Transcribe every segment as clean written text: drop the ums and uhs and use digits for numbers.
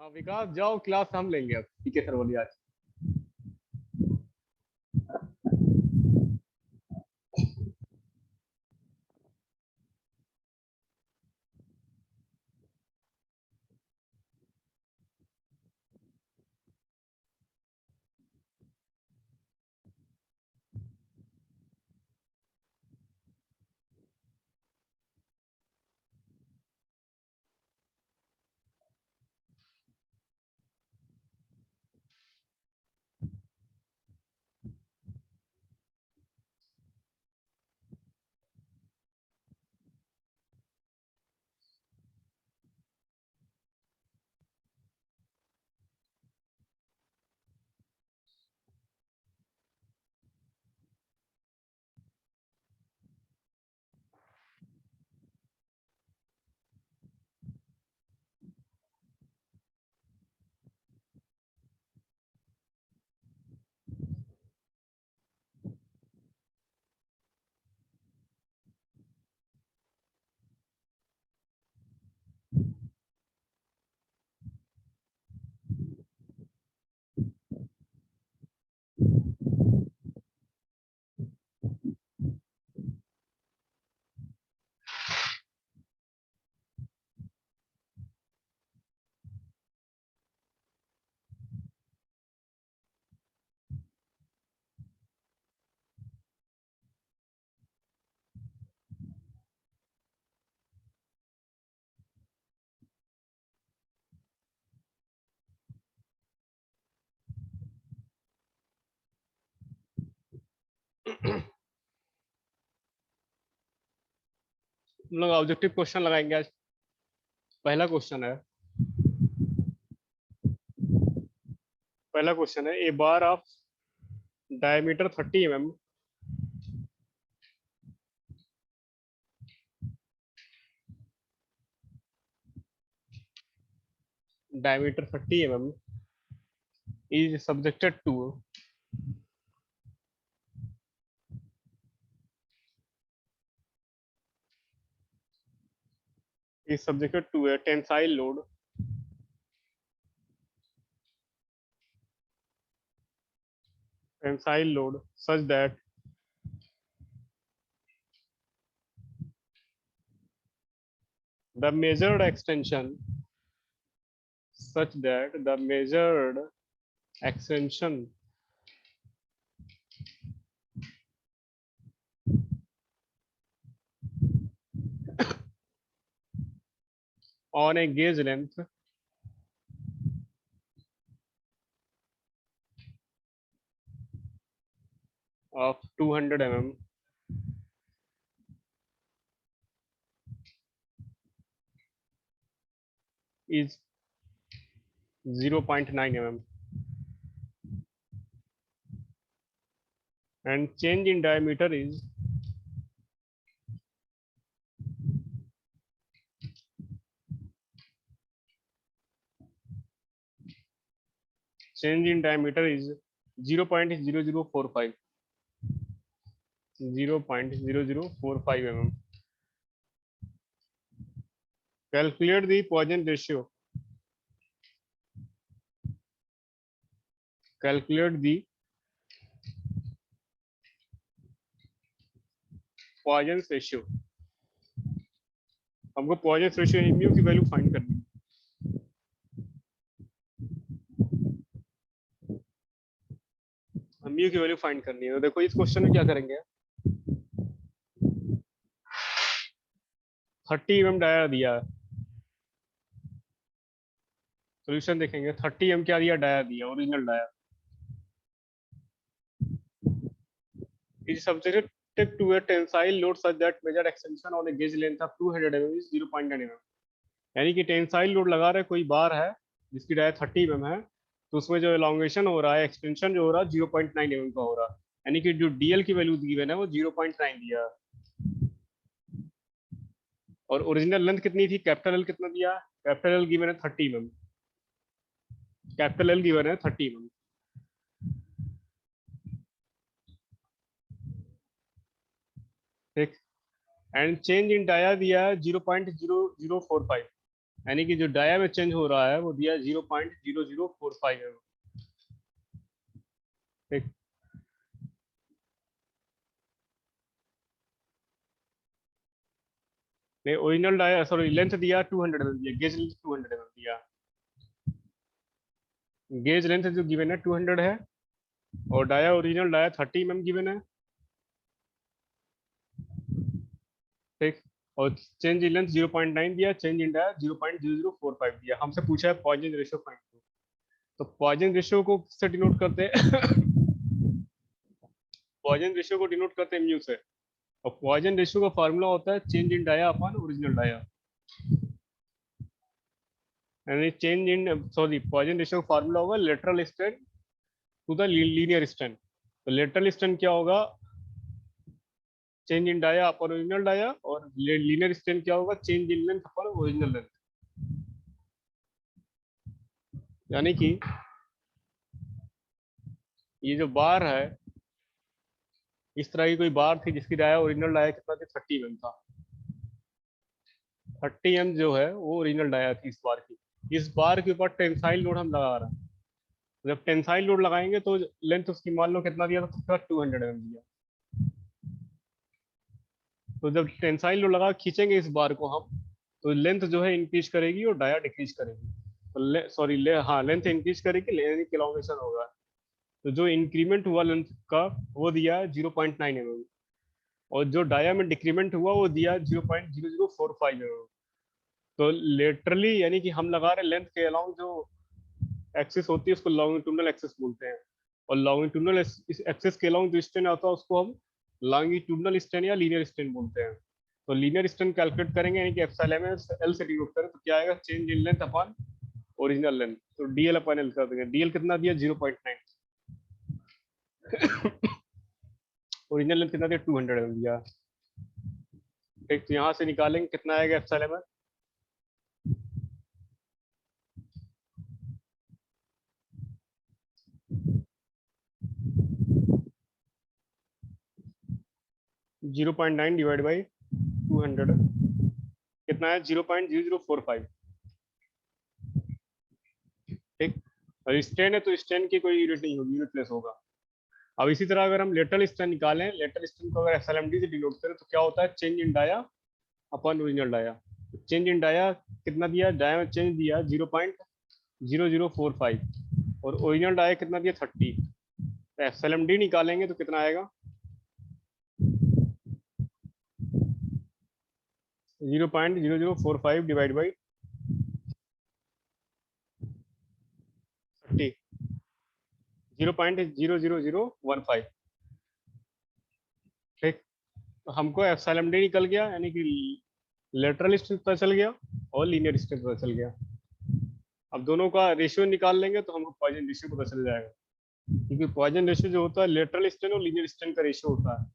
हाँ विकास जाओ, क्लास हम लेंगे अब। ठीक है सर, बोलिए आज। हम लोग ऑब्जेक्टिव क्वेश्चन लगाएंगे आज। पहला क्वेश्चन है पहला क्वेश्चन है, ए बार of diameter 30 mm diameter 30 mm is subjected to a tensile load such that the measured extension on a gauge length of 200 mm is 0.9 mm, and change in diameter is 0.0045 0.0045 mm. Calculate the Poisson ratio. Calculate the Poisson ratio. हमको Poisson ratio mu की value find करनी है। mu की value find करनी है। तो देखो इस क्वेश्चन में क्या करेंगे, 30 mm डाया दिया है। सोल्यूशन देखेंगे, 30 mm क्या दिया, डाया दिया, original dia. is subjected to a tensile load such that measured extension on a gauge length of 200 mm is 0.9 mm. यानी कि टेंसाइल लोड लगा रहे, कोई बार है जिसकी डाया 30 mm है, तो उसमें जो एलोंगेशन हो रहा है, एक्सटेंशन जो हो रहा है 0.9 mm का हो रहा है। यानी कि जो डीएल की वैल्यू गिवन है वो 0.9 दिया। और ओरिजिनल लेंथ कितनी थी, कैपिटल एल कितना दिया, कैपिटल एल गिवन है 30 mm, कैपिटल एल गिवन है 30 mm। ठीक, एंड चेंज इन डाया दिया है 0.0045, यानी कि जो डाया में चेंज हो रहा है वो दिया 0.0045 है। ठीक, नहीं ओरिजिनल डाया सॉरी लेंथ दिया 200 mm दिया, गेज लेंथ 200 mm दिया, गेज लेंथ जो गिवन है 200 है, और dia original dia 30 mm given है। ठीक, और चेंज इन लेंथ 0.9 दिया, चेंज इन डाया 0.0045 दिया। हमसे पूछा है पॉइजन रेशियो फाइंड करो। तो पॉइजन रेशियो को किससे डिनोट करते हैं? पॉइजन रेशियो को डिनोट करते हैं म्यू से, और पॉइजन रेशियो का फार्मूला होता है change in dia upon original dia, यानी change in sorry Poisson ratio का फार्मूला होगा lateral strain to the linear strain. तो लेटरल स्ट्रेन क्या होगा? Change in dia upon original dia, और लीनियर स्ट्रेन क्या होगा? Change in length upon original length. यानी कि ये जो बार है, इस तरह की कोई बार थी जिसकी डाया ओरिजिनल डाया कितना थी 30 mm था। 30 mm जो है वो ओरिजिनल डाया थी इस बार की। इस बार के ऊपर टेंसाइल लोड हम लगा रहे हैं। जब टेंसाइल लोड लगाएंगे तो लेंथ उसकी मान लो कितना दिया था? 200 mm दिया। तो जब टेंसाइल लोड लगा खींचेंगे इस बार को हम, तो लेंथ जो है इंक्रीज करेगी और डाया डिक्रीज करेगी। तो सॉरी हाँ लेंथ इंक्रीज करेगी, लेंथ एलोंगेशन होगा। तो जो इंक्रीमेंट हुआ लेंथ का वो दिया है 0.9 mm, और जो डाया में डिक्रीमेंट हुआ वो दिया 0.0045 mm। तो लिटरली यानी कि हम लगा रहे लेंथ के अलाउंग जो एक्सिस होती है उसको लॉन्गिट्यूडनल एक्सिस बोलते हैं, और लॉन्गिट्यूडनल एक्सिस के अलाउंग जो स्ट्रेन आता है उसको हम लॉन्गिट्यूडनल स्ट्रेन या लीनियर स्ट्रेन बोलते हैं। तो लीनियर स्ट्रेन कैलकुलेट करेंगे, यानी कि एप्सिलॉन एल से डिनोट करें तो क्या आएगा? Change in length upon original length. तो डीएल अपॉन एल कर देंगे। डीएल कितना दिया? 0.9। ओरिजिनल लेंथ कितना दिया? 200 दिया। ठीक, तो यहाँ से निकालेंगे कितना आएगा एप्सिलॉन 0.9 डिवाइड बाई 200 कितना है? 0.0045। ठीक, और स्ट्रेन है तो स्ट्रेन की कोई यूनिट नहीं होगी, यूनिटलेस होगा। अब इसी तरह अगर हम लेटरल स्ट्रेन निकालें, लेटरल स्ट्रेन को अगर एसएलएमडी से डिनोट करें तो क्या होता है? Change in dia upon original dia. Change in dia कितना दिया? डाया में चेंज दिया 0.0045, और ओरिजिनल डाया कितना दिया? 30। तो एसएलएमडी निकालेंगे तो कितना आएगा? 0.0045 डिवाइड बाई 30, 0.00015। ठीक, तो हमको एप्सिलॉन निकल गया, यानी कि लेटरल स्ट्रेंथ पता चल गया और लीनियर स्ट्रेंथ पता चल गया। अब दोनों का रेशियो निकाल लेंगे तो हमको पॉइजन रेशियो पता चल जाएगा, क्योंकि पॉइजन रेशियो जो होता है लेटरल स्ट्रेन और लीनियर स्ट्रेन का रेशियो होता है।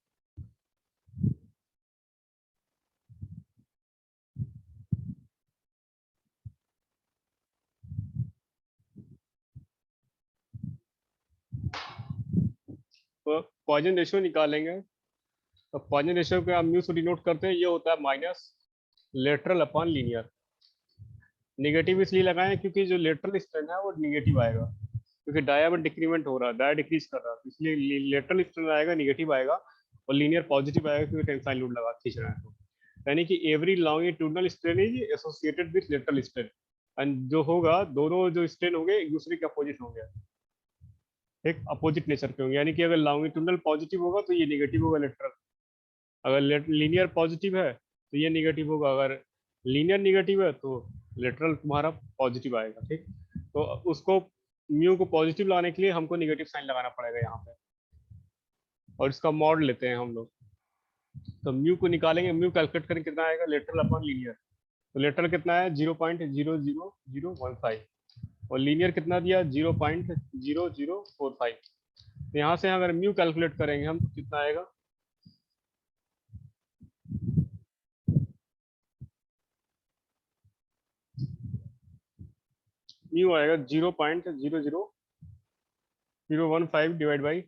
तो पॉइजन रेशियो निकालेंगे, तो पॉइजन रेशियो को हम म्यू से डिनोट करते हैं, ये होता है minus lateral upon linear. Negative इसलिए लगाएं क्योंकि जो लेटरल स्ट्रेन है वो निगेटिव आएगा, क्योंकि डाया में डिक्रीमेंट हो रहा है, डाया डिक्रीज कर रहा है, तो इसलिए लेटरल स्ट्रेन आएगा निगेटिव आएगा, और लीनियर पॉजिटिव आएगा क्योंकि टेंसाइल लोड लगा खींच रहा है। तो यानी कि every longitudinal strain is associated with lateral strain, and जो होगा दोनों जो स्ट्रेन होंगे एक दूसरे के अपोजिट होंगे, एक अपोजिट नेचर के होंगे। यानी कि अगर लॉन्गिट्यूडनल पॉजिटिव होगा तो ये निगेटिव होगा लेटरल, अगर लीनियर पॉजिटिव है तो ये निगेटिव होगा, अगर लीनियर निगेटिव है तो लेटरल तुम्हारा पॉजिटिव आएगा। ठीक, तो उसको म्यू को पॉजिटिव लाने के लिए हमको निगेटिव साइन लगाना पड़ेगा यहाँ पे, और इसका मॉड लेते हैं हम लोग। तो म्यू को निकालेंगे, म्यू कैलकुलेट करें कितना आएगा? Lateral upon linear. तो लेटरल कितना है? 0.00015, और लीनियर कितना दिया? 0.0045। तो यहाँ से अगर म्यू कैलकुलेट करेंगे हम तो कितना आएगा? म्यू आएगा 0.00015 डिवाइड बाई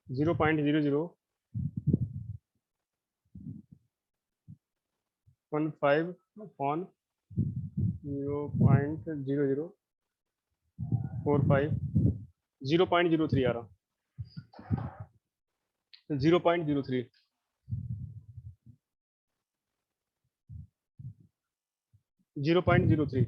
0.0015 अपॉन 0.0045 0.03 आ रहा, 0.03 0.03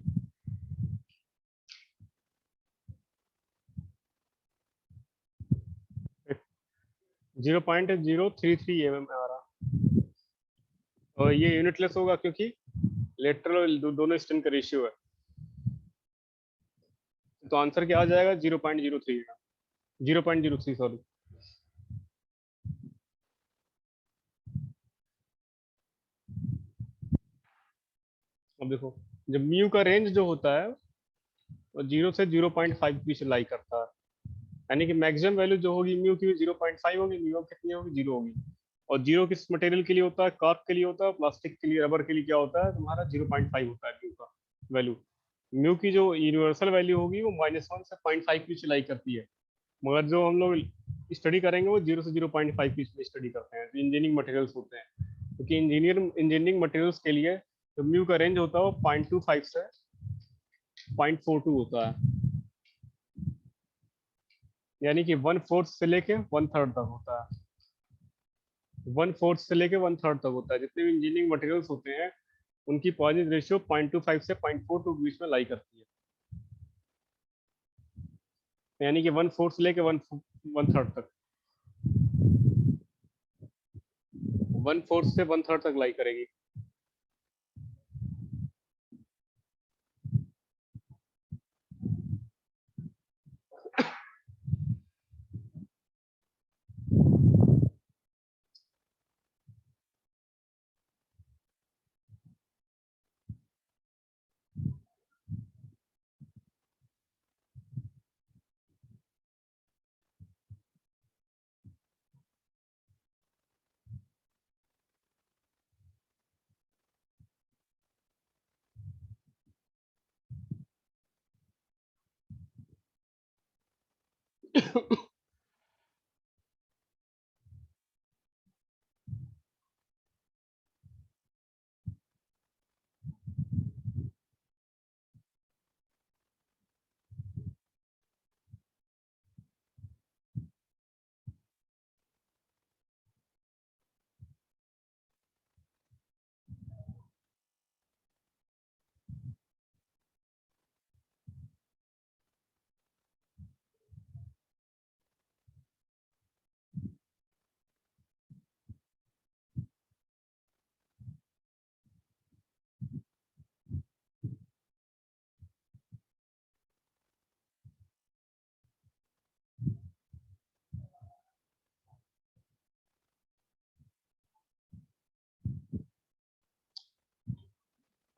0.033 mm आ रहा। और ये यूनिटलेस होगा क्योंकि लेटरल और दोनों स्टैंड का रेशियो है। तो आंसर क्या आ जाएगा? 0.03 0.03 सॉरी। अब देखो, जब म्यू का रेंज जो होता है वो 0 से 0.5 के बीच लाई करता है, यानी कि मैक्सिमम वैल्यू जो होगी म्यू की 0.5 होगी, म्यू कितनी होगी? 0 होगी। और 0 किस मटेरियल के लिए होता है? कार्ब के लिए होता है। प्लास्टिक के लिए, रबर के लिए क्या होता है तुम्हारा? 0.5 होता है म्यू का वैल्यू। म्यू की जो यूनिवर्सल वैल्यू होगी वो -1 से 0.5 की सिलाई करती है। मगर जो हम लोग स्टडी करेंगे वो 0 से 0.5 की स्टडी करते हैं, जो इंजीनियरिंग मटेरियल्स होते हैं। क्योंकि इंजीनियरिंग मटेरियल्स के लिए जो म्यू का रेंज होता है वो 0.25 से 0.42 होता है, यानी कि 1/4 से लेके 1/3 तक होता है। 1/4 से लेके 1/3 तक होता है। जितने भी इंजीनियरिंग मटेरियल्स होते हैं उनकी पॉजिटिव रेशियो 0.25 से 0.42 के बीच में लाई करती है, यानी कि 1/4 से लेके 1/3 तक, 1/4 से 1/3 तक लाई करेगी।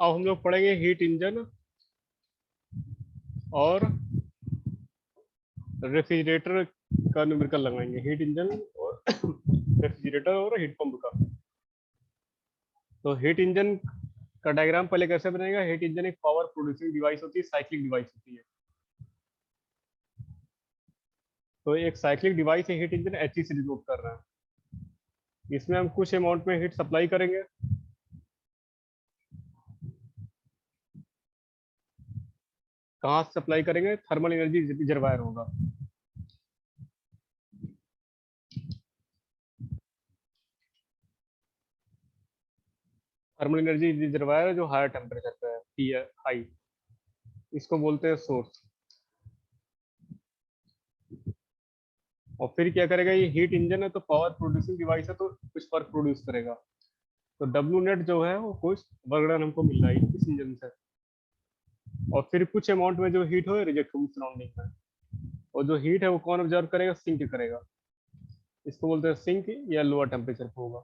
अब हम लोग पढ़ेंगे हीट इंजन और रेफ्रिजरेटर का न्यूमेरिकल लगाएंगे। हीट इंजन और रेफ्रिजरेटर और हीट पंप का। तो हीट इंजन का डायग्राम पहले कैसे बनेगा? हीट इंजन एक पावर प्रोड्यूसिंग डिवाइस होती है, साइक्लिक डिवाइस होती है। तो एक साइक्लिक डिवाइस है हीट इंजन, एचई से डिनोट कर रहे हैं। इसमें हम कुछ अमाउंट में हीट सप्लाई करेंगे। कहाँ से सप्लाई करेंगे? थर्मल एनर्जी रिजर्वायर होगा। थर्मल एनर्जी रिजर्वायर जो हायर टेम्परेचर पे है, टी हाई, इसको बोलते हैं सोर्स। और फिर क्या करेगा? ये हीट इंजन है तो पावर प्रोड्यूसिंग डिवाइस है, तो कुछ वर्क प्रोड्यूस करेगा। तो डब्ल्यू नेट जो है वो कुछ वर्क डन हमको मिल रहा है इस इंजन से। और फिर कुछ अमाउंट में जो हीट हो रिजेक्ट होगी सराउंडिंग में। और जो हीट है वो कौन ऑब्जर्व करेगा? सिंक करेगा। इसको बोलते हैं सिंक, या लोअर टेम्परेचर पे होगा।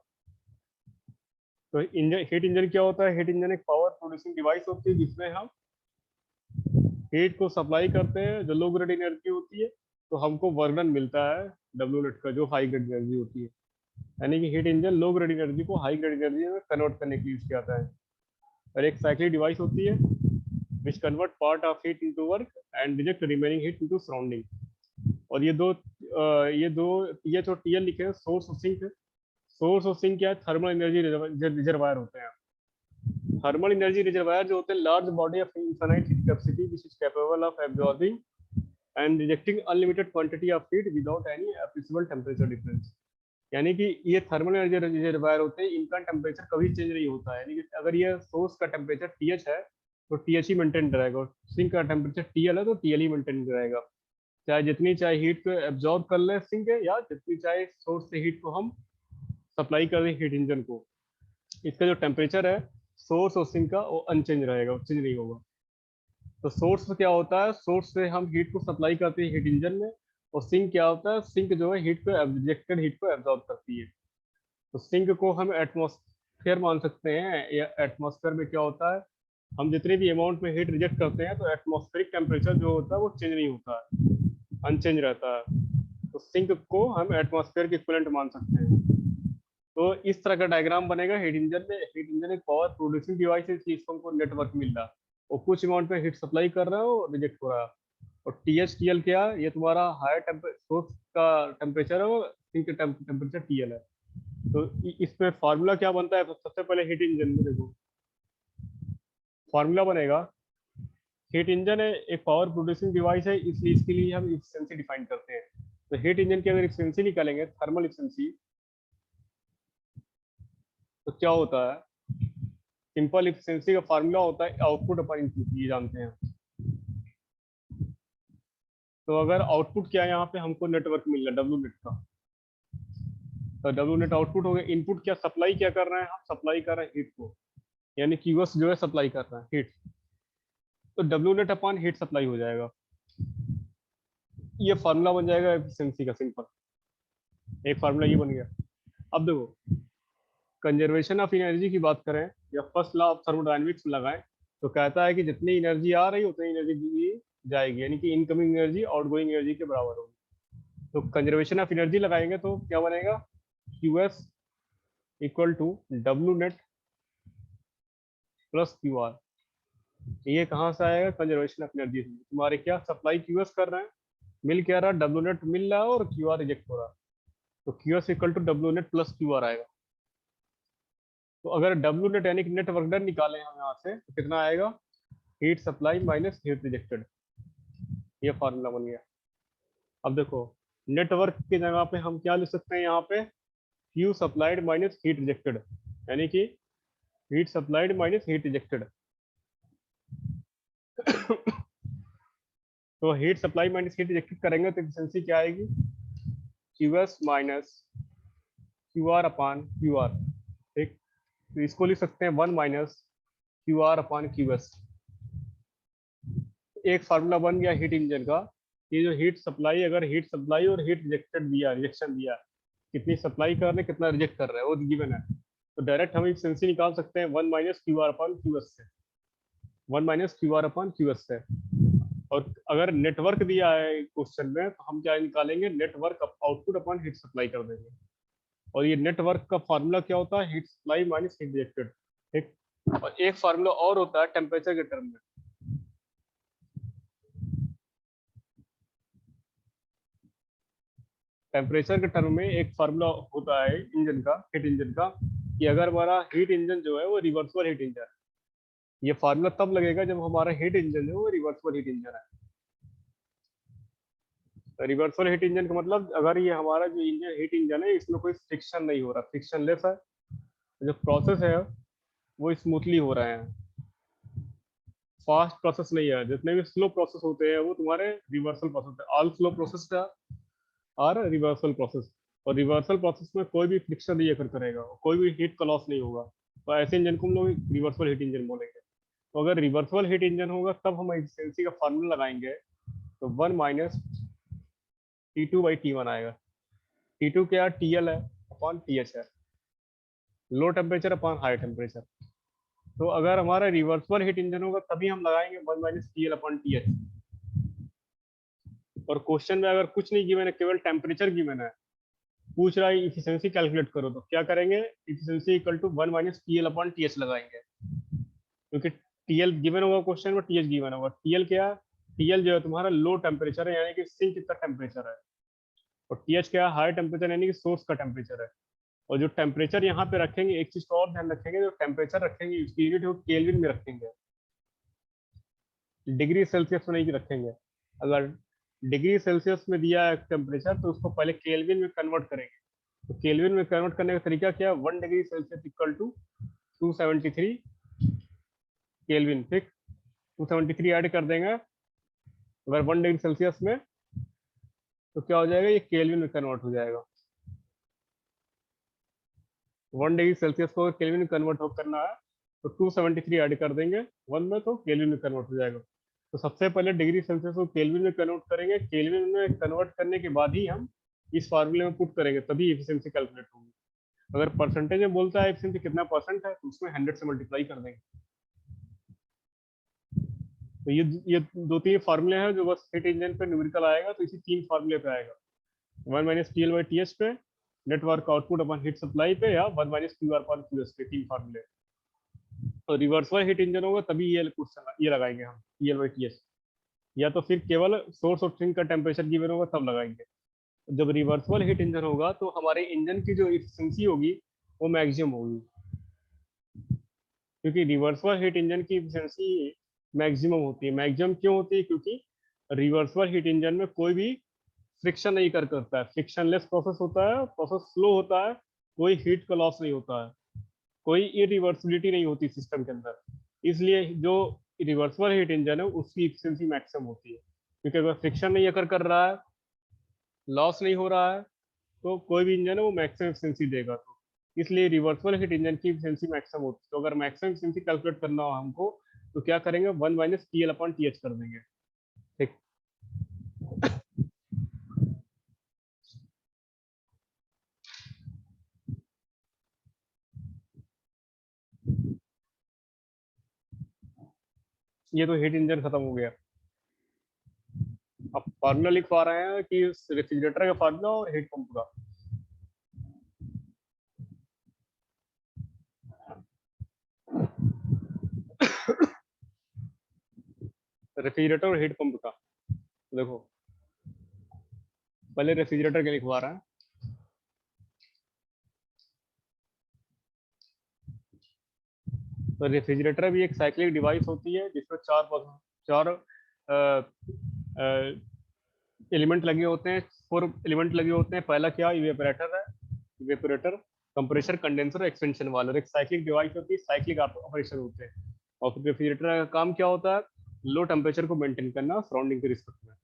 तो इंजन, हीट इंजन क्या होता है? हीट इंजन एक पावर प्रोड्यूसिंग डिवाइस होती है जिसमें हम हीट को सप्लाई करते हैं, जो लो ग्रेड एनर्जी होती है, तो हमको वर्क डन मिलता है डब्ल्यू नेट का, जो हाई ग्रेड एनर्जी होती है। यानी कि heat engine low grade energy को हाई ग्रेड एनर्जी में कन्वर्ट करने के लिए यूज किया जाता है। और एक साइक्लिक डिवाइस होती है which convert part of heat into work and reject remaining heat into surrounding. और ये जो टीएल लिखे हैं, सोर्स और सिंक। सोर्स और सिंक क्या है? थर्मल एनर्जी रिजर्वायर होते हैं। थर्मल एनर्जी रिजर्वायर जो होते हैं large body of infinite heat capacity which is capable of absorbing and rejecting unlimited quantity of heat without any appreciable temperature difference. यानी कि ये थर्मल एनर्जी रिजर्वायर होते हैं, इनका टेम्परेचर कभी चेंज नहीं होता है। यानी कि अगर ये सोर्स का टेम्परेचर TH है तो TH ही मेंटेन रहेगा, और सिंक का टेम्परेचर TL है तो TL ही मेंटेन रहेगा, चाहे जितनी चाहे हीट को एब्जॉर्ब कर ले सिंक है, या जितनी चाहे सोर्स से हीट को हम सप्लाई कर दें हीट इंजन को। इसका जो टेम्परेचर है सोर्स और सिंक का वो अनचेंज रहेगा, चेंज नहीं होगा। तो सोर्स क्या होता है, सोर्स से हम हीट को सप्लाई करते हैं हीट इंजन में, और सिंक क्या होता है, सिंक जो है हीट को रिजेक्टेड हीट को एब्जॉर्ब करती है। तो सिंक को हम एटमॉस्फेयर मान सकते हैं, या एटमॉस्फेयर में क्या होता है, हम जितने भी अमाउंट में हीट रिजेक्ट करते हैं तो एटमॉस्फेरिक टेम्परेचर जो होता है वो चेंज नहीं होता है, अनचेंज रहता है। तो सिंक को हम एटमॉस्फेयर के इक्विवेलेंट मान सकते हैं। तो इस तरह का डायग्राम बनेगा हीट इंजन में। हीट इंजन एक पावर प्रोड्यूसिंग डिवाइस है, इसको हमको नेटवर्क मिल रहा है, और कुछ अमाउंट में हीट सप्लाई कर रहा है और रिजेक्ट हो रहा है। और TH TL क्या है, ये तुम्हारा हायर सोर्स का टेम्परेचर है और सिंक का टेम्परेचर TL है। तो इसमें फार्मूला क्या बनता है, तो सबसे पहले हीट इंजन में देखो फार्मूला बनेगा। हीट इंजन है एक पावर प्रोड्यूसिंग डिवाइस है, इसलिए इसके लिए हम एफिशिएंसी डिफाइन करते हैं। तो हीट इंजन की अगर एफिशिएंसी निकालेंगे, थर्मल एफिशिएंसी, तो क्या होता है, सिंपल एफिशिएंसी का फार्मूला होता है आउटपुट अपन इनपुट, ये जानते हैं। तो अगर आउटपुट क्या है, यहाँ पे हमको नेटवर्क मिल रहा है W नेट का, तो W नेट आउटपुट हो गया। इनपुट क्या, सप्लाई क्या कर रहे हैं, हम सप्लाई कर रहे हैं हीट को, यानी QS जो है सप्लाई कर रहा है हीट, तो W net upon heat supply हो जाएगा। ये फार्मूला बन जाएगा एफिशिएंसी का, सिंपल एक फार्मूला ये बन गया। अब देखो कंजर्वेशन ऑफ एनर्जी की बात करें, या फर्स्ट लॉ ऑफ थर्मोडायनेमिक्स लगाएं, तो कहता है कि जितनी एनर्जी आ रही उतनी एनर्जी जाएगी, यानी कि इनकमिंग एनर्जी आउटगोइंग एनर्जी के बराबर होगी। तो कंजर्वेशन ऑफ एनर्जी लगाएंगे तो क्या बनेगा, QS equal to W net plus QR। ये कहाँ से आएगा, कंजर्वेशन ऑफ एनर्जी से। तुम्हारे क्या सप्लाई QS कर रहे हैं, मिल क्या रहा है, W नेट मिल रहा है और QR रिजेक्ट हो रहा है, तो QS equal to W net plus QR आएगा। तो अगर W नेट यानी कि नेट वर्क डन निकालें हम यहाँ से, तो कितना आएगा, heat supply minus heat rejected. ये फार्मूला बन गया। अब देखो नेटवर्क की जगह पे हम क्या लिख सकते हैं, यहाँ पे Q supplied minus heat rejected, यानी कि heat supplied minus heat rejected. तो heat supply minus heat rejected करेंगे तो एफिशिएंसी क्या आएगी, QS minus QR upon QR। ठीक, तो इसको लिख सकते हैं 1 माइनस QR अपॉन QS। एक फार्मूला बन गया हीट इंजन का। ये जो हीट सप्लाई, अगर हीट सप्लाई और हीट रिजेक्टेड दिया, रिजेक्शन दिया, कितनी सप्लाई कर रहे हैं कितना रिजेक्ट कर रहे हैं वो गिवन है, तो डायरेक्ट हम एफिशिएंसी निकाल सकते हैं 1 माइनस QR अपॉन QS से, 1 माइनस QR अपॉन QS से। और अगर नेटवर्क दिया है क्वेश्चन में तो हम क्या निकालेंगे, network output upon heat supply कर देंगे। और ये नेटवर्क का फार्मूला क्या होता है, heat supply minus heat rejected. ठीक, और एक फार्मूला और होता है टेम्परेचर के टर्म में। टेम्परेचर के टर्म में एक फार्मूला होता है इंजन का, हीट इंजन का, कि अगर हमारा हीट इंजन जो है वो रिवर्सिबल हीट इंजन है। ये फार्मूला तब लगेगा जब हमारा हीट इंजन है वो रिवर्सिबल हीट इंजन है। रिवर्सल हीट इंजन का मतलब, अगर ये हमारा जो इंजन हीट इंजन है इसमें कोई फ्रिक्शन नहीं हो रहा, फ्रिक्शन लेस है, जो प्रोसेस है वो स्मूथली हो रहे हैं, फास्ट प्रोसेस नहीं है। जितने भी स्लो प्रोसेस होते हैं वो तुम्हारे रिवर्सल प्रोसेस है। All slow process are reversal process, और रिवर्सल प्रोसेस में कोई भी फ्रिक्शन नहीं अकर करेगा, कोई भी हीट का लॉस नहीं होगा, तो ऐसे इंजन को हम लोग रिवर्सल हीट इंजन बोलेंगे। तो अगर रिवर्सल हीट इंजन होगा तब हम एफिशिएंसी का फार्मूला लगाएंगे, तो 1 माइनस T2/T1 आएगा। T2 क्या, TL है अपॉन TH है, low temperature upon high temperature. तो अगर हमारा रिवर्सिबल हीट इंजन होगा तभी हम लगाएंगे 1 माइनस TL अपॉन TH। और क्वेश्चन में अगर कुछ नहीं गिवन है, केवल टेम्परेचर गिवन है, पूछ रहा है इफिशिएंसी कैलकुलेट करो, तो क्या करेंगे, efficiency equal to 1 minus TL upon TH लगाएंगे, क्योंकि TL गिवन होगा क्वेश्चन में, TH गिवन होगा। TL क्या, TL जो है तुम्हारा लो टेम्परेचर है, यानी कि सिंक का टेम्परेचर है, और TH क्या है, हाई टेम्परेचर यानी कि सोर्स का टेम्परेचर है। और जो टेम्परेचर यहाँ पे रखेंगे, एक चीज को और ध्यान रखेंगे, जो टेम्परेचर रखेंगे उसकी यूनिट वो केल्विन में रखेंगे, डिग्री सेल्सियस में नहीं रखेंगे। अगर डिग्री सेल्सियस में दिया है टेम्परेचर तो उसको पहले केल्विन में कन्वर्ट करेंगे। तो केल्विन में कन्वर्ट करने का तरीका क्या है, 1 degree Celsius equal to 273 kelvin. ठीक, 273 ऐड कर देंगे अगर 1 डिग्री सेल्सियस में, तो क्या हो जाएगा, ये केल्विन में कन्वर्ट हो जाएगा। 1 डिग्री सेल्सियस को केल्विन में कन्वर्ट हो करना है तो 273 ऐड कर देंगे 1 में, तो केल्विन में कन्वर्ट हो जाएगा। तो सबसे पहले डिग्री सेल्सियस को केल्विन में कन्वर्ट करेंगे, केल्विन में कन्वर्ट करने के बाद ही हम इस फार्मूले में पुट करेंगे, तभी एफिशिएंसी कैलकुलेट होगी। अगर परसेंटेज में बोलता है एफिशिएंसी कितना परसेंट है तो उसमें 100 से मल्टीप्लाई कर देंगे। तो ये 2-3 फार्मूले हैं जो बस हीट इंजन पे न्यूमेरिकल आएगा, तो इसी 3 फार्मूले पे आएगा, 1 माइनस TL/TH पे, नेटवर्क आउटपुट अपन हीट सप्लाई पे, या 1 माइनस QR/QS पे, 3 फार्मूले। तो रिवर्सिबल हीट इंजन होगा तभी ये क्वेश्चन ये लगाएंगे हम, TL/TH, या तो फिर केवल सोर्स और सिंक का टेम्परेचर गिवन होगा तब लगाएंगे। जब रिवर्सिबल हीट इंजन होगा तो हमारे इंजन की जो एफिशिएंसी होगी वो मैक्सिमम होगी, क्योंकि रिवर्सिबल हीट इंजन की एफिशिएंसी मैक्सिमम होती है। मैक्सिमम क्यों होती है, क्योंकि रिवर्सिबल हीट इंजन में कोई भी फ्रिक्शन नहीं करता है, फ्रिक्शनलेस प्रोसेस होता है, प्रोसेस स्लो होता है, कोई हीट का लॉस नहीं होता है, कोई इरिवर्सिबिलिटी नहीं होती सिस्टम के अंदर। इसलिए जो रिवर्सिबल हीट इंजन है उसकी एफिशिएंसी मैक्सिमम होती है, क्योंकि अगर फ्रिक्शन नहीं अगर कर रहा है, लॉस नहीं हो रहा है, तो कोई भी इंजन है वो मैक्सिमम एफिशिएंसी देगा। तो इसलिए रिवर्सिबल हीट इंजन की एफिशिएंसी मैक्सिमम होती है। तो अगर मैक्सिमम एफिशिएंसी कैलकुलेट करना हो हमको तो क्या करेंगे, 1 माइनस TL/TH कर देंगे। ठीक, ये तो हीट इंजन खत्म हो गया। अब फार्मूला लिख पा रहे हैं कि रेफ्रिजरेटर का फार्मूला और हीट पंप का। रेफ्रिजरेटर और हीट पंप का देखो, पहले रेफ्रिजरेटर के लिखवा रहा है। तो रेफ्रिजरेटर भी एक साइक्लिक डिवाइस होती है जिसमें चार एलिमेंट लगे होते हैं, 4 एलिमेंट लगे होते हैं। पहला क्या, इवेपोरेटर है, evaporator, compressor, condenser, expansion valve. एक साइक्लिक डिवाइस होती है, साइक्लिक ऑपरेशन होते हैं। और फिर रेफ्रिजरेटर का काम क्या होता है, लो टेम्परेचर को मेंटेन करना सराउंडिंग के रिस्पेक्ट में।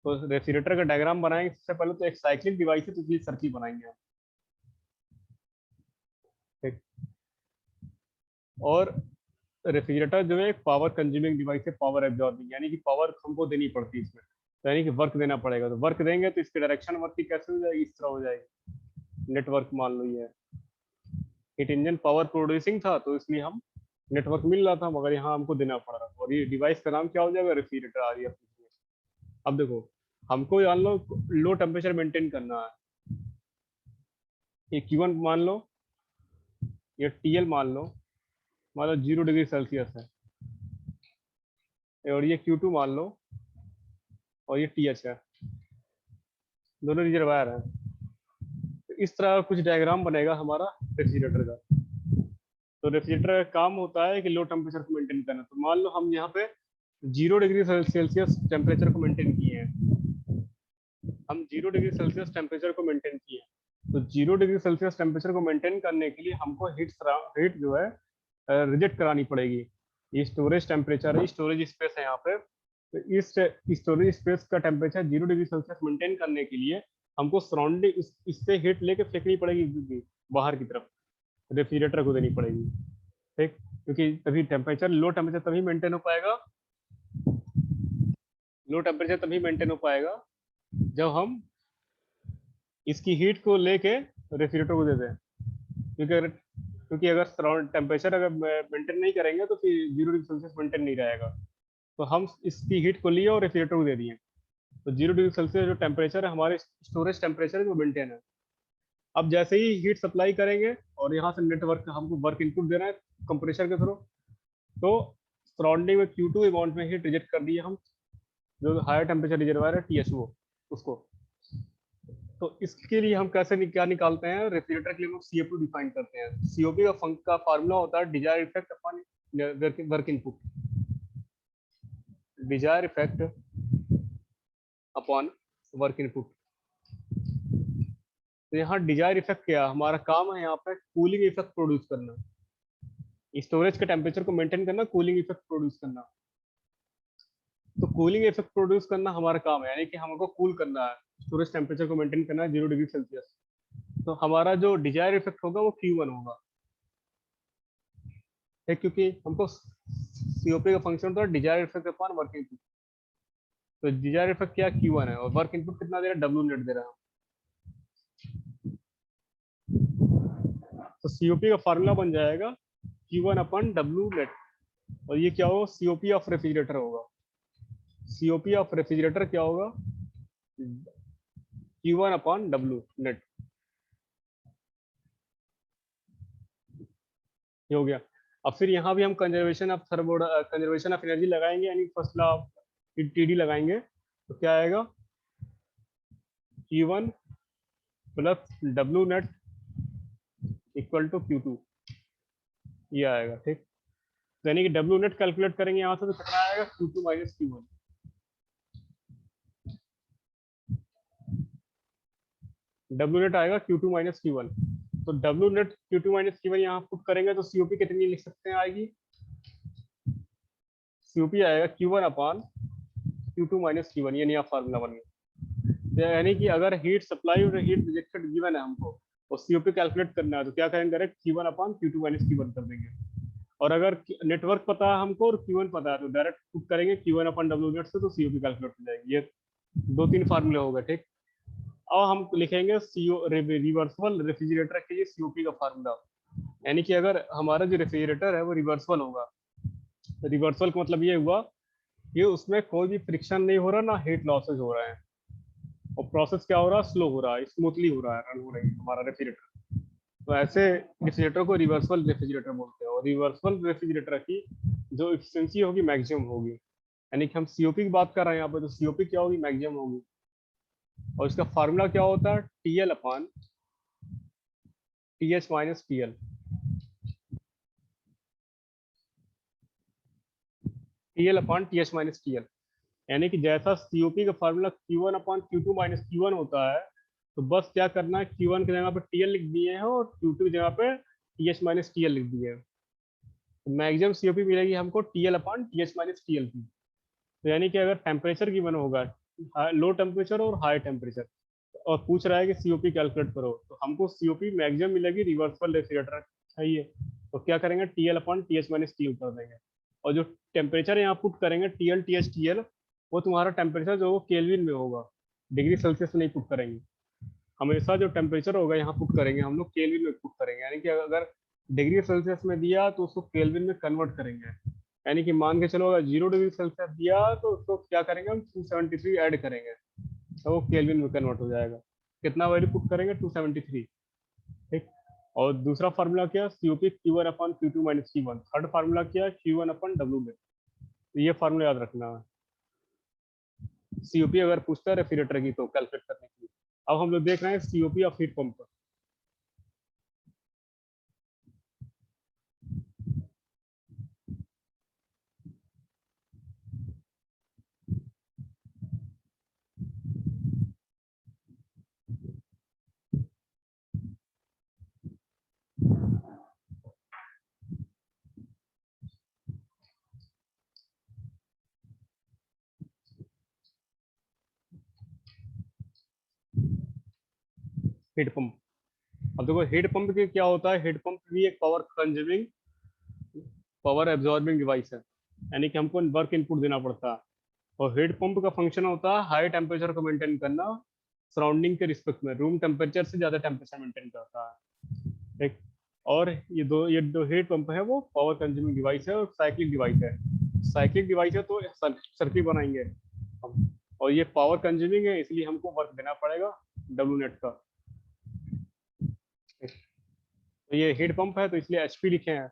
तो रेफ्रिजरेटर का डायग्राम बनाएंगे सबसे पहले, तो एक साइक्लिक डिवाइस है तो इसलिए सर्किल बनाएंगे हम। ठीक, और रेफ्रिजरेटर जो है एक पावर कंज्यूमिंग डिवाइस है, पावर एब्जॉर्बिंग, यानी कि पावर हमको देनी पड़ती है इसमें, तो यानी कि वर्क देना पड़ेगा। तो वर्क देंगे तो इसकी डायरेक्शन वर्क की कैसे हो जाएगी, इस तरह हो जाएगी। नेटवर्क मान लो ये हीट इंजन पावर प्रोड्यूसिंग था तो इसलिए हम नेटवर्क मिल रहा था, मगर यहाँ हमको देना पड़ रहा था। और ये डिवाइस का नाम क्या हो जाएगा, रेफ्रिजरेटर आ रही है। अब देखो, हमको मान लो लो टेम्परेचर मेंटेन करना है, ये Q1 मान लो, ये TL मान लो 0 डिग्री सेल्सियस है, और ये Q2 मान लो, और ये TH है, दोनों रिजर्वायर है। तो इस तरह कुछ डायग्राम बनेगा हमारा रेफ्रिजरेटर का। तो रेफ्रिजरेटर का काम होता है कि लो टेम्परेचर को मेंटेन करना। तो मान लो हम यहाँ पे 0 डिग्री सेल्सियस टेम्परेचर को मेंटेन किए हैं, हम 0 डिग्री सेल्सियस टेम्परेचर को मेंटेन किए हैं। तो 0 डिग्री सेल्सियस टेम्परेचर को मेंटेन करने के लिए हमको हीट जो है रिजेक्ट करानी पड़ेगी। ये स्टोरेज टेम्परेचर है, स्टोरेज स्पेस है यहाँ पे। तो इस स्टोरेज स्पेस का टेम्परेचर 0 डिग्री सेल्सियस मेंटेन करने के लिए हमको सराउंडिंग इससे हीट लेके फेंकनी पड़ेगी बाहर की तरफ, रेफ्रिजरेटर को देनी पड़ेगी। ठीक, क्योंकि तभी टेम्परेचर लो टेम्परेचर तभी मेंटेन हो पाएगा, लो टेम्परेचर तभी मेंटेन हो पाएगा जब हम इसकी हीट को लेके रेफ्रिजरेटर को दे दें। क्योंकि अगर टेम्परेचर अगर मेंटेन नहीं करेंगे तो फिर 0 डिग्री सेल्सियस मेंटेन नहीं रहेगा। तो हम इसकी हीट को लिए और रेफ्रिजरेटर को दे दिए, तो 0 डिग्री सेल्सियस जो टेम्परेचर है हमारे स्टोरेज टेम्परेचर है वो मेंटेन है। अब जैसे ही हीट सप्लाई करेंगे और यहाँ से नेटवर्क हमको वर्क इनपुट देना है कंप्रेसर के थ्रू, तो सराउंडिंग में Q2 अमाउंट में हीट रिजेक्ट कर दिए हम, जो हायर टेम्परेचर रिजर्वायर है THO उसको। तो इसके लिए हम क्या निकालते हैं, रेफ्रिजरेटर के लिए हम CO2 डिफाइन करते हैं। COP का फार्मूला होता है desire effect upon work input, desire effect upon work input. तो यहाँ डिजायर इफेक्ट क्या, हमारा काम है यहाँ पे कूलिंग इफेक्ट प्रोड्यूस करना, स्टोरेज के टेम्परेचर को मेंटेन करना, कूलिंग इफेक्ट प्रोड्यूस करना। तो कूलिंग इफेक्ट प्रोड्यूस करना हमारा काम है, यानी कि हमको कूल करना है, स्टोरेज टेम्परेचर को मेंटेन करना है 0 डिग्री सेल्सियस। तो हमारा जो डिजायर इफेक्ट होगा वो Q1 होगा, है, क्योंकि हमको COP का फंक्शन होता है desire effect upon work input. तो डिजायर इफेक्ट क्या, Q1 है, और वर्क इनपुट कितना दे रहा है, W नेट दे रहा है। तो COP का फार्मूला बन जाएगा Q1 अपॉन W नेट, और ये क्या होगा, COP ऑफ रेफ्रिजरेटर होगा। COP ऑफ रेफ्रिजरेटर क्या होगा, Q1 अपॉन W नेट। ये हो गया। अब फिर यहाँ भी हम कंजर्वेशन ऑफ एनर्जी लगाएंगे, यानी फर्स्ट लॉ ऑफ TD लगाएंगे। तो क्या आएगा, Q1 plus W net equal to Q2, ये आएगा। ठीक, तो यानी कि W नेट कैलकुलेट करेंगे यहाँ से, तो कितना आएगा, Q2 minus Q1। W net आएगा Q2 माइनस Q1। तो W net Q2 minus Q1 यहाँ पुट करेंगे तो COP कितनी लिख सकते हैं, आएगी COP आएगा Q1 upon Q2 minus Q1, ये नया फार्मूला बन गया। यानी कि अगर हीट सप्लाई और हीट रिजेक्टेड गिवन है हमको और COP कैलकुलेट करना है, तो क्या करेंगे, direct Q1 upon Q2 minus Q1 कर देंगे। और अगर नेटवर्क पता है हमको और Q1 पता है, तो डायरेक्ट पुट करेंगे Q1 अपॉन W नेट से, तो COP कैलकुलेट हो जाएगी। ये 2-3 फार्मूले हो गए। ठीक, अब हम लिखेंगे रिवर्सिबल रेफ्रिजरेटर के लिए COP का फार्मूला, यानी कि अगर हमारा जो रेफ्रिजरेटर है वो रिवर्सिबल होगा। रिवर्सल का मतलब ये हुआ कि उसमें कोई भी फ्रिक्शन नहीं हो रहा, ना हीट लॉसेज हो रहा है, और प्रोसेस क्या हो रहा है, स्लो हो रहा है, स्मूथली हो रहा है, रन हो रही है हमारा रेफ्रिजरेटर। तो ऐसे रेफ्रिजरेटर को रिवर्सिबल रेफ्रिजरेटर बोलते हैं। और रिवर्सिबल रेफ्रिजरेटर की जो एफिशिएंसी होगी मैक्सिमम होगी, यानी कि हम COP की बात कर रहे हैं यहाँ पे, तो COP क्या होगी, मैक्सिमम होगी। और इसका फार्मूला क्या होता है, TL upon TH minus TL। TL upon TH minus TL, यानी कि जैसा COP का formula Q1 upon Q2 minus Q1 होता है, तो बस क्या करना है, Q1 की जगह पे TL लिख दिए हैं और Q2 की जगह पे TH माइनस TL लिख दिए हैं। तो मैक्सिमम COP मिलेगी हमको TL upon TH minus TL की। तो यानी कि अगर टेम्परेचर गिवन होगा, लो टेम्परेचर और हाई टेम्परेचर, और पूछ रहा है कि COP कैलकुलेट करो, तो हमको COP मैक्सिमम मिलेगी रिवर्सिबल रेफ्रिजरेटर चाहिए, तो क्या करेंगे, TL upon TH minus TL कर देंगे। और जो टेम्परेचर यहाँ पुट करेंगे TL TH TL, वो तुम्हारा टेम्परेचर जो केल्विन में होगा, डिग्री सेल्सियस में नहीं पुट करेंगे। हमेशा जो टेम्परेचर होगा यहाँ पुट करेंगे हम लोग, केल्विन में पुट करेंगे, यानी कि अगर डिग्री सेल्सियस में दिया तो उसको केल्विन में कन्वर्ट करेंगे। यानी कि मान के चलो अगर 0 डिग्री सेल्सियस दिया तो उसको क्या करेंगे, हम 273 ऐड करेंगे, तो वो केल्विन में कन्वर्ट हो जाएगा। कितना वैल्यू पुट करेंगे, 273। ठीक, और दूसरा फार्मूला क्या, COP Q1 upon Q2 minus Q1। Third formula क्या, Q1 अपॉन W में। तो ये फार्मूला याद रखना है, COP अगर पूछता है रेफ्रिजरेटर की तो कैलकुलेट करने के लिए। अब हम लोग देख रहे हैं COP of heat pump. Heat pump, अब देखो हीट पंप के क्या होता है, हीट पंप भी एक power consuming, power absorbing device है, यानी कि हमको वर्क इनपुट देना पड़ता है। और हीट पंप का फंक्शन होता है हाई टेम्परेचर को मेंटेन करना, सराउंडिंग के रिस्पेक्ट में रूम टेम्परेचर से ज्यादा टेम्परेचर मेंटेन करता है। ठीक, और ये दो हीट पंप है वो पावर कंज्यूमिंग डिवाइस है और साइक्लिक डिवाइस है। साइक्लिक डिवाइस है तो सर्किट बनाएंगे हम, और ये पावर कंज्यूमिंग है, इसलिए हमको वर्क देना पड़ेगा W नेट का। तो ये हीट पंप है तो इसलिए HP लिखे हैं।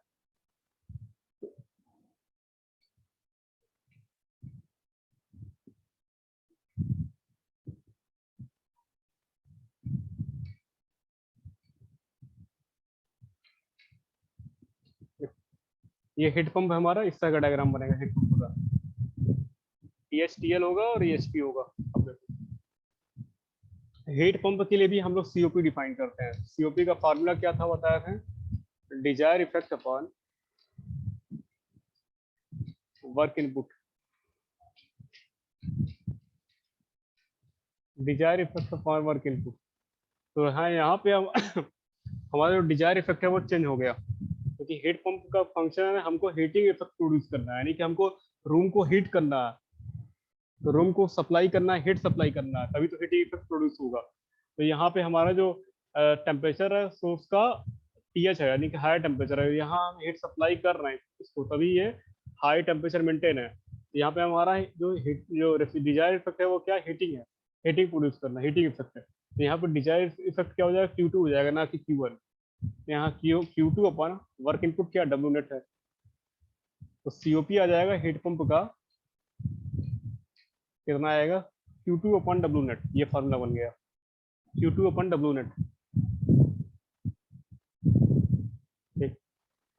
ये हीट पंप हमारा इस तरह का डायग्राम बनेगा हीट पंप का, THTL होगा और EHP होगा। अब देखो हीट पंप के लिए भी हम लोग COP डिफाइन करते हैं। COP का फार्मूला क्या था बताया था, desire effect upon work input, desire effect upon work input. तो हाँ यहाँ पे हम हमारा जो डिजायर इफेक्ट है वो चेंज हो गया, क्योंकि हीट पंप का फंक्शन है हमको हीटिंग इफेक्ट प्रोड्यूस करना है, यानी कि हमको रूम को हीट करना है, तो रूम को सप्लाई करना है, हीट सप्लाई करना है, तभी तो हीटिंग इफेक्ट प्रोड्यूस होगा। तो यहाँ पे हमारा जो टेम्परेचर है सोर्स का TH है, यानी कि हाई टेम्परेचर है, यहाँ हम हीट सप्लाई कर रहे हैं इसको, तभी ये हाई टेम्परेचर मेंटेन है। तो यहाँ पे हमारा जो हीट जो डिजायर इफेक्ट है वो क्या, हीटिंग है, हीटिंग प्रोड्यूस करना, हीटिंग इफेक्ट है। तो यहाँ पे डिजायर इफेक्ट क्या हो जाएगा, Q2 हो जाएगा, ना कि Q1। यहाँ Q2 अपन वर्क इनपुट क्या W नेट है, तो COP आ जाएगा हीट पंप का, कितना आएगा, Q2 अपन W नेट, ये फार्मूला बन गया Q2 अपन W नेट। ठीक,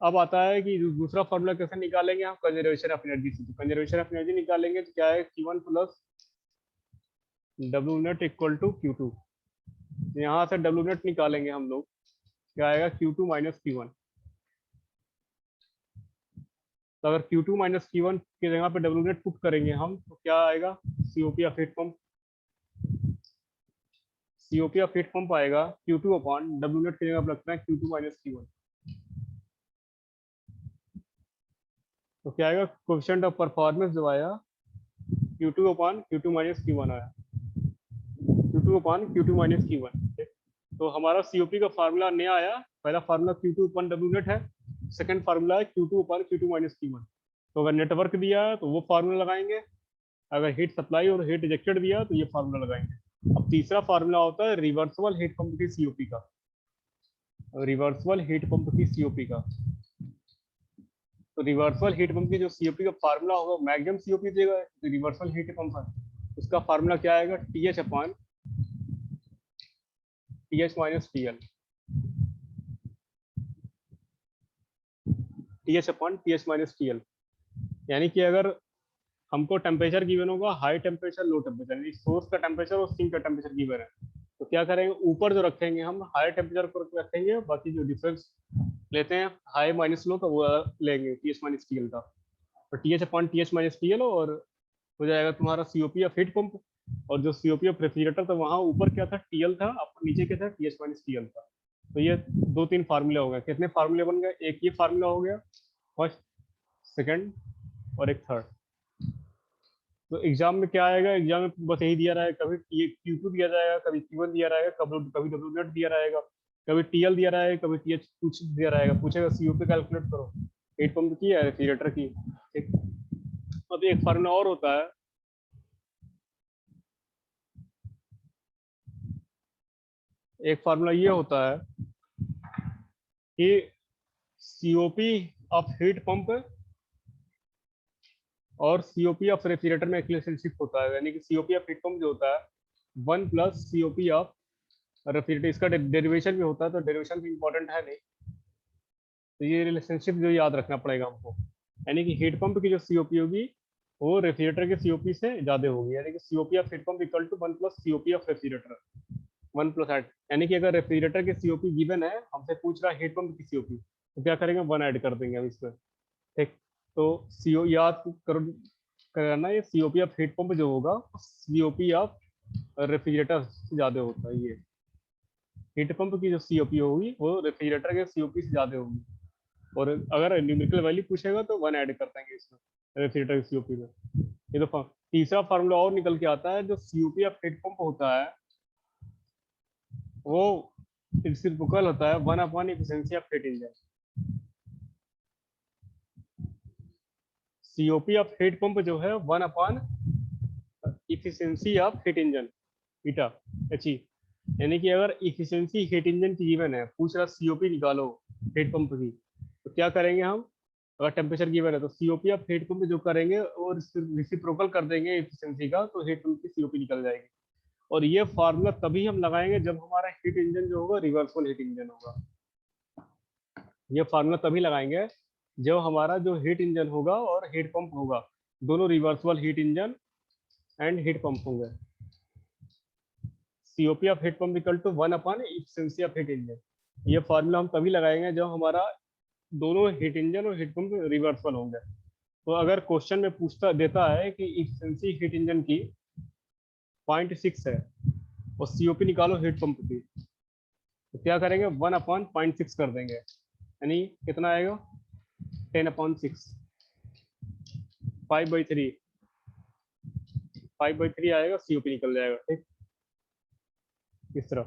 अब आता है कि दूसरा फार्मूला कैसे निकालेंगे हम, कंजर्वेशन ऑफ एनर्जी से। कंजर्वेशन ऑफ एनर्जी निकालेंगे तो क्या है, Q1 plus W net equal to Q2। यहाँ से W नेट निकालेंगे हम लोग, क्या आएगा, Q2 माइनस Q1। तो अगर Q2 माइनस Q1 की जगह पे W नेट पुट करेंगे हम, तो क्या आएगा, COP of heat pump, COP of heat pump आएगा Q2 अपॉन W नेट की जगह पे लगता है Q2 माइनस Q1। तो क्या आएगा, कोएफिशिएंट ऑफ परफॉर्मेंस जो आया Q2 upon Q2 minus Q1 आया, Q2 upon Q2 minus Q1। तो हमारा COP का फार्मूला नया आया, पहला formula Q2 upon W net है, सेकंड फार्मूला है Q2 upon Q2 minus Q1। तो अगर नेटवर्क दिया है तो वो फार्मूला लगाएंगे, अगर हीट सप्लाई और हीट रिजेक्टेड दिया तो ये फार्मूला लगाएंगे। अब तीसरा फार्मूला होता है रिवर्सिबल हीट पंप की COP का, रिवर्सिबल हीट पंप की COP का। तो रिवर्सल हीट पंप की जो COP का फार्मूला होगा, मैक्सिमम COP देगा, जो रिवर्सल हीट पंप है उसका फार्मूला क्या आएगा, TH upon TH minus TL, TH upon TH minus TL। यानी कि अगर हमको टेम्परेचर गिवन होगा, हाई टेम्परेचर लो टेम्परेचर, यानी सोर्स का टेम्परेचर और सिंक का टेम्परेचर गिवन है, तो क्या करेंगे, ऊपर जो रखेंगे हम हाई टेम्परेचर को रखेंगे, बाकी जो डिफरेंस लेते हैं हाई माइनस लो का वो लेंगे TH माइनस TL का। तो TH upon TH minus TL और हो जाएगा तुम्हारा COP ऑफ हीट पंप। और जो COP ऑफ रेफ्रिजरेटर था वहां ऊपर क्या था, TL था, नीचे क्या था, TH माइनस TL था। तो ये दो तीन फार्मूले हो गए, कितने फार्मूले बन गए, एक ये फार्मूला हो गया फर्स्ट, सेकंड और एक थर्ड। तो एग्जाम में क्या आएगा, एग्जाम में बस यही दिया रहेगा, कभी Q2 दिया जाएगा, कभी Q1 दिया रहेगा, कभी W नेट दिया रहेगा, कभी TL दिया रहेगा, कभी TH कुछ दिया रहेगा, पूछेगा COP कैलकुलेट करो, हीट पंप की या रेफ्रिजरेटर की। ठीक, अब एक फार्मूला और होता है, एक फार्मूला ये होता है कि COP ऑफ हीट पंप और COP ऑफ रेफ्रिजरेटर में एक रिलेशनशिप होता है, यानी कि COP ऑफ हीट पंप जो होता है 1 प्लस COP ऑफ रेफ्रिजरेटर, इसका डेरिवेशन भी होता है, तो डेरिवेशन भी इंपॉर्टेंट है नहीं, तो ये रिलेशनशिप जो याद रखना पड़ेगा हमको, यानी कि हीट पंप की जो COP होगी वो रेफ्रिजरेटर के COP से ज्यादा होगी, यानी कि COP of heat pump equal to 1 plus COP of refrigerator, 1 plus add, यानी कि अगर रेफ्रिजरेटर की COP गिवन है, हमसे पूछ रहा है हीट पंप की COP, तो क्या करेंगे, 1 ऐड कर देंगे हम इसमें। ठीक, तो CO याद करो करना, ये COP ऑफ हीट पंप जो होगा COP ऑफ रेफ्रिजरेटर से ज्यादा होता है, ये हीट पंप की जो COP होगी वो रेफ्रिजरेटर के COP से ज्यादा होगी। और अगर न्यूमेरिकल वैल्यू पूछेगा तो 1 ऐड कर देंगे इसमें रेफ्रिजरेटर की COP में। ये तो तीसरा फार्मूला और निकल के आता है, जो COP ऑफ हीट पंप होता है वो रेसिप्रोकल होता है 1 upon efficiency of heat engine. COP of heat pump जो है 1 upon efficiency of heat engine, eta HE, यानी कि अगर इफिशिएंसी हीट इंजन की गिवन है, पूछ रहा COP निकालो हीट पंप की, तो क्या करेंगे हम, अगर टेम्परेचर गिवन है तो COP ऑफ हीट पंप जो करेंगे वो रेसिप्रोकल कर देंगे इफिशिएंसी का, तो हीट पंप की COP निकल जाएगी। और ये फार्मूला तभी हम लगाएंगे जब हमारा हीट इंजन जो होगा रिवर्सिबल हीट इंजन होगा, ये फार्मूला तभी लगाएंगे जो हमारा जो हीट इंजन होगा और हीट पंप होगा, दोनों reversible heat engine and heat pump होंगे। COP of heat pump equal to 1 upon efficiency of heat engine. ये फॉर्मूला हम तभी लगाएंगे जब हमारा दोनों हीट इंजन और हीट पंप रिवर्सिबल होंगे। तो अगर क्वेश्चन में पूछता देता है कि एफिशिएंसी हीट इंजन की 0.6 है और सीओपी निकालो हीट पंप की, तो क्या करेंगे, 1/0.6 कर देंगे, यानी कितना आएगा, 10/6, 5/3, 5/3 आएगा, सीओपी निकल जाएगा। ठीक, इस तरह।